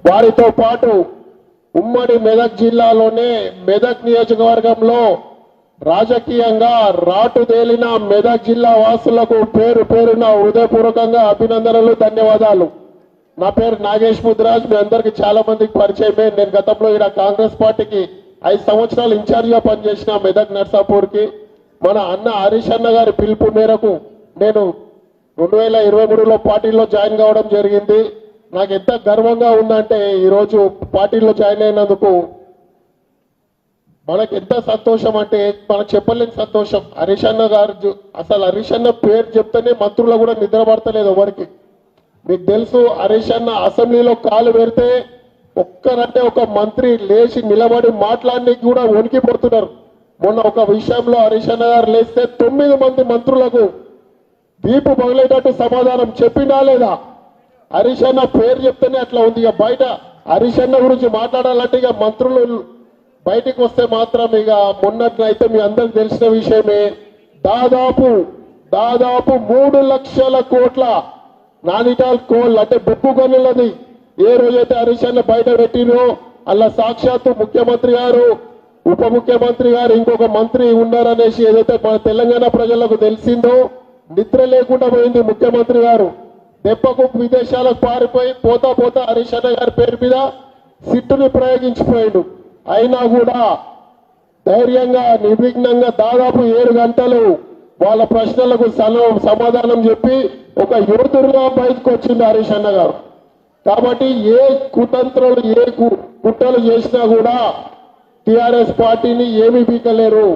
వారితో పాటు ఉమ్మడి మెదక్ జిల్లాలోనే మెదక్ నియోజకవర్గంలో రాజకీయంగా రాటుదేలిన మెదక్ జిల్లా వాసులకు పేరు పేరున హృదయపూర్వకంగా అభినందనలు, ధన్యవాదాలు. నా పేరు నాగేష్ ముద్రాజ్. మీ అందరికీ చాలా మందికి పరిచయమే. నేను గతంలో ఇక్కడ కాంగ్రెస్ పార్టీకి 5 సంవత్సరాలు ఇన్ఛార్జిగా పనిచేసిన మెదక్ నర్సాపూర్కి మన అన్న హరీష్ అన్న గారి పిలుపు మేరకు నేను 2023లో పార్టీలో జాయిన్ కావడం జరిగింది. నాకు ఎంత గర్వంగా ఉందంటే ఈరోజు పార్టీలో జాయిన్ అయినందుకు మనకు ఎంత సంతోషం అంటే మనకు చెప్పలేని సంతోషం. హరీష్ అన్న గారు అసలు హరీష్ అన్న పేరు చెప్తేనే మంత్రులు కూడా నిద్ర పడతలేదు ఎవరికి. మీకు తెలుసు, హరీష్ అన్న అసెంబ్లీలో కాలు పెడితే ఒక్కరంటే ఒక మంత్రి లేచి నిలబడి మాట్లాడడానికి కూడా వణికిపోతున్నారు. మొన్న ఒక విషయంలో హరీష్ అన్న గారు లేస్తే 9 మంది మంత్రులకు దీపు పగిలేటట్టు సమాధానం చెప్పినా లేదా? హరీష్ అన్న పేరు చెప్తేనే అట్లా ఉంది. ఇక బయట హరీష్ అన్న గురించి మాట్లాడాలంటే ఇక మంత్రులు బయటికి వస్తే మాత్రం ఇక మొన్నట్లయితే మీ అందరికి తెలిసిన విషయమే, దాదాపు 3 లక్షల కోట్ల నానిటాల్ కోల్ అంటే బొగ్గు గనులది ఏ రోజైతే హరీష్ అన్న బయట పెట్టినో అలా సాక్షాత్తు ముఖ్యమంత్రి గారు, ఉప ముఖ్యమంత్రి గారు, ఇంకొక మంత్రి ఉన్నారనేసి ఏదైతే మన తెలంగాణ ప్రజలకు తెలిసిందో నిద్ర లేకుండా పోయింది ముఖ్యమంత్రి గారు. దెబ్బకు విదేశాలకు పారిపోయి పోతా హరీష్ అన్న గారి పేరు మీద సిట్టుని ప్రయోగించిపోయాడు. అయినా కూడా ధైర్యంగా నిర్విఘ్నంగా దాదాపు 7 గంటలు వాళ్ళ ప్రశ్నలకు సమాధానం చెప్పి ఒక యోధుడుగా బయటకు వచ్చింది హరీష్ అన్న గారు. కాబట్టి ఏ కుతంత్రాలు ఏ కుట్రలు చేసినా కూడా టిఆర్ఎస్ పార్టీని ఏమీ పీకలేరు.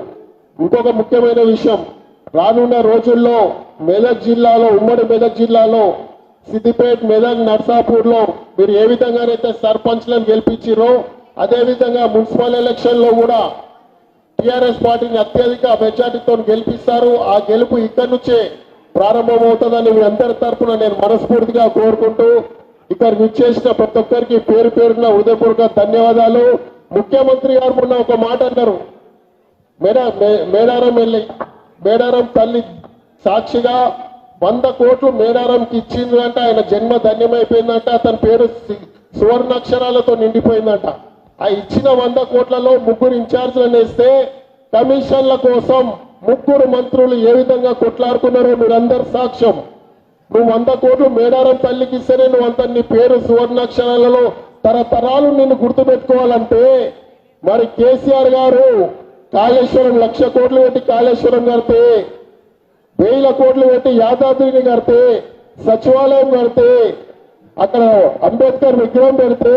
ఇంకొక ముఖ్యమైన విషయం, రానున్న రోజుల్లో మెదక్ జిల్లాలో, ఉమ్మడి మెదక్ జిల్లాలో సిద్దిపేట, మెదక్, నర్సాపూర్లో మీరు ఏ విధంగానైతే సర్పంచ్లను గెలిపించారో అదేవిధంగా మున్సిపల్ ఎలక్షన్ లో కూడా టిఆర్ఎస్ పార్టీని అత్యధిక మెజార్టీతో గెలిపిస్తారు. ఆ గెలుపు ఇక్కడి నుంచే ప్రారంభమవుతుందని మీ అందరి తరఫున నేను మనస్ఫూర్తిగా కోరుకుంటూ ఇక్కడికి విచ్చేసిన ప్రతి ఒక్కరికి పేరు పేరున హృదయపూర్వక ధన్యవాదాలు. ముఖ్యమంత్రి గారు మొన్న ఒక మాట అన్నారు, మేడారం తల్లి సాక్షిగా 100 కోట్లు మేడారంకి ఇచ్చిందంట. ఆయన జన్మ ధన్యమైపోయిందంట. అతని పేరు సువర్ణాక్షరాలతో నిండిపోయిందంట. ఆ ఇచ్చిన 100 కోట్లలో 3 ఇన్ఛార్జీలను వేస్తే కమిషన్ల కోసం 3 మంత్రులు ఏ విధంగా కొట్లాడుకున్నారో మీరందరూ సాక్ష్యం. నువ్వు 100 కోట్లు మేడారం తల్లికి ఇస్తేనే నువ్వు అంత నీ పేరు సువర్ణాక్షరాలలో తరతరాలు నిన్ను గుర్తుపెట్టుకోవాలంటే మరి కేసీఆర్ గారు కాళేశ్వరం 1,00,000 కోట్లు పెట్టి కాళేశ్వరం కడితే, 1000 కోట్లు పెట్టి యాదాద్రిని కడితే, సచివాలయం కడితే, అక్కడ అంబేద్కర్ విగ్రహం పెడితే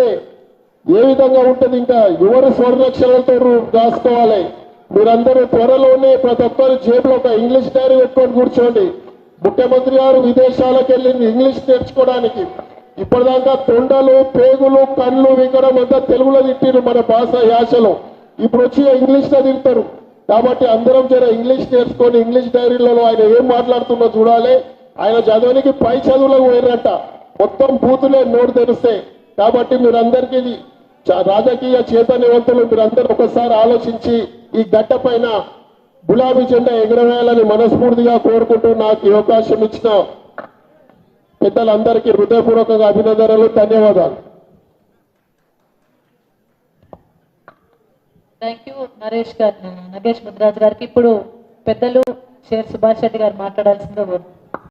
ఏ విధంగా ఉంటుంది? ఇంకా ఎవరు స్వర్ణాక్షరాలతో రాసుకోవాలి? మీరందరూ త్వరలోనే ప్రతి ఒక్కరు జేబులో ఒక ఇంగ్లీష్ డైరీ పెట్టుకొని కూర్చోండి. ముఖ్యమంత్రి గారు విదేశాలకు వెళ్ళింది ఇంగ్లీష్ నేర్చుకోవడానికి. ఇప్పటిదాకా తొండలు, పేగులు, కళ్ళు వికడం అంతా తెలుగులో తిట్టిరు మన భాష యాసలో. ఇప్పుడు వచ్చి ఇంగ్లీష్ లో తింటారు. కాబట్టి అందరం జర ఇంగ్లీష్ నేర్చుకొని ఇంగ్లీష్ డైరీలలో ఆయన ఏం మాట్లాడుతున్నా చూడాలి. ఆయన చదవనికి పై చదువులకు పోయినట్ట, మొత్తం బూతులే నోరు తెరిస్తే. కాబట్టి మీరందరికీ రాజకీయ చైతన్యవంతులు మీరందరూ ఒకసారి ఆలోచించి ఈ గడ్డ పైన గులాబీ జెండా ఎగరవేయాలని మనస్ఫూర్తిగా కోరుకుంటూ నాకు ఈ అవకాశం ఇచ్చిన పెద్దలందరికీ హృదయపూర్వకంగా అభినందనలు, ధన్యవాదాలు. థ్యాంక్ యూ నరేష్ గారు, నగేష్ ముద్రాజ్ గారికి. ఇప్పుడు పెద్దలు షేర్ సుభాష్ రెడ్డి గారు మాట్లాడాల్సిందిగా